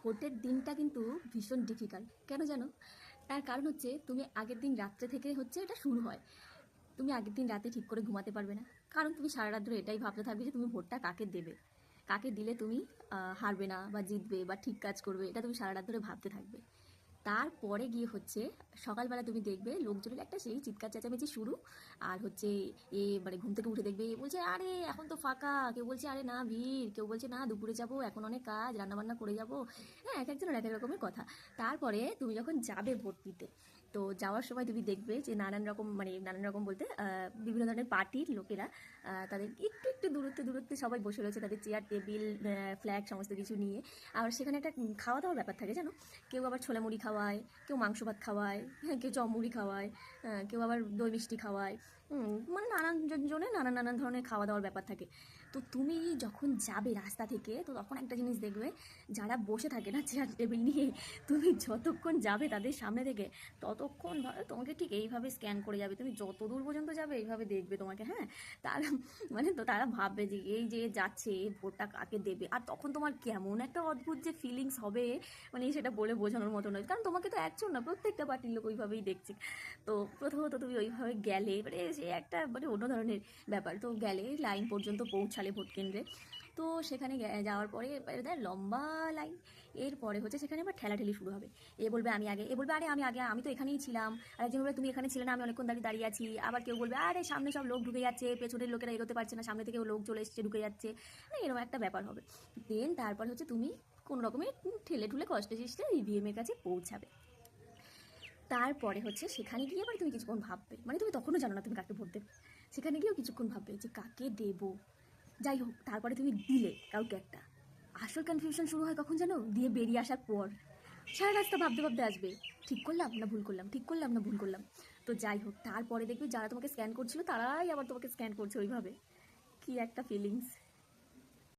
ভোটের দিনটা কিন্তু ভীষণ ডিফিকাল্ট। কেন জানো? তার কারণ হচ্ছে তুমি আগের দিন রাত্রে থেকে হচ্ছে এটা শুরু হয়। তুমি আগের দিন রাতে ঠিক করে ঘুমাতে পারবে না, কারণ তুমি সারা রাত ধরে এটাই ভাবতে থাকবে যে তুমি ভোটটা কাকে দেবে, কাকে দিলে তুমি হারবে না বা জিতবে বা ঠিক কাজ করবে, এটা তুমি সারা রাত ধরে ভাবতে থাকবে। তারপরে গিয়ে হচ্ছে সকালবেলা তুমি দেখবে লোকজনের একটা সেই চিৎকার চেঁচামেচি শুরু। আর হচ্ছে মানে ঘুম থেকে উঠে দেখবে এ বলছে আরে এখন তো ফাঁকা, কেউ বলছে আরে না ভিড়, কেউ বলছে না দুপুরে যাব, এখন অনেক কাজ, রান্নাবান্না করে যাব। হ্যাঁ, এক একজনের এক এক রকমের কথা। তারপরে তুমি যখন যাবে ভোট দিতে, তো যাওয়ার সময় তুমি দেখবে যে নানান রকম, মানে নানান রকম বলতে বিভিন্ন ধরনের পার্টির লোকেরা তাদের একটু একটু দূরত্বে দূরত্বে সবাই বসে রয়েছে, তাদের চেয়ার টেবিল ফ্ল্যাগ সমস্ত কিছু নিয়ে। আর সেখানে একটা খাওয়া দাওয়ার ব্যাপার থাকে জানো। কেউ আবার ছোলা মুড়ি খাওয়ায়, কেউ মাংস ভাত খাওয়ায়, হ্যাঁ কেউ চপ মুড়ি খাওয়ায়, কেউ আবার দই মিষ্টি খাওয়ায়। মানে নানান জনের নানান নানান ধরনের খাওয়া দাওয়ার ব্যাপার থাকে। তো তুমি যখন যাবে রাস্তা থেকে, তো তখন একটা জিনিস দেখবে, যারা বসে থাকে না চেয়ার টেবিল নিয়ে, তুমি যতক্ষণ যাবে তাদের সামনে থেকে, ততক্ষণ তোমাকে ঠিক এইভাবে স্ক্যান করে যাবে। তুমি যত দূর পর্যন্ত যাবে এইভাবে দেখবে তোমাকে। হ্যাঁ, তার মানে তো তারা ভাববে যে এই যে যাচ্ছে এই ভোটটা কাকে দেবে। আর তখন তোমার কেমন একটা অদ্ভুত যে ফিলিংস হবে, মানে সেটা বলে বোঝানোর মতো নয়, কারণ তোমাকে তো একজন না, প্রত্যেকটা পার্টির লোক ওইভাবেই দেখছে। তো প্রথমত তুমি ওইভাবে গেলে, মানে সে একটা মানে অন্য ধরনের ব্যাপার। তো গেলে লাইন পর্যন্ত পৌঁছালে ভোট কেন্দ্রে, তো সেখানে যাওয়ার পরে এবার লম্বা লাইন। এরপরে হচ্ছে সেখানে আবার ঠেলাঠেলি শুরু হবে। এ বলবে আমি আগে, এ বলবে আরে আমি আগে, আমি তো এখানেই ছিলাম। আর একজন বলবে তুমি এখানে ছিলে না, আমি অনেকক্ষণ দাঁড়িয়ে দাঁড়িয়ে আছি। আবার কেউ বলবে আরে সামনে সব লোক ঢুকে যাচ্ছে, পেছনের লোকেরা এগোতে পারছে না, সামনে থেকেও লোক চলে এসছে ঢুকে যাচ্ছে। এরকম একটা ব্যাপার হবে। দেন তারপর হচ্ছে তুমি কোনো রকমের ঠেলে ঠুলে কষ্টে চেষ্টে ইভিএম এর কাছে পৌঁছাবে। তারপরে হচ্ছে সেখানে গিয়ে আবার তুমি কিছুক্ষণ ভাববে, মানে তুমি তখনও জানো না তুমি কাকে ভোট দেবে। সেখানে গিয়েও কিছুক্ষণ ভাববে যে কাকে দেবো। যাই হোক, তারপরে তুমি দিলে কাউকে একটা। আসল কনফিউশন শুরু হয় কখন জানো? দিয়ে বেরিয়ে আসার পর। সারা রাস্তা ভাবতে ভাবতে আসবে, ঠিক করলাম না ভুল করলাম, ঠিক করলাম না ভুল করলাম। তো যাই হোক, তারপরে দেখবে যারা তোমাকে স্ক্যান করছিল তারাই আবার তোমাকে স্ক্যান করছে ওইভাবে। কি একটা ফিলিংস!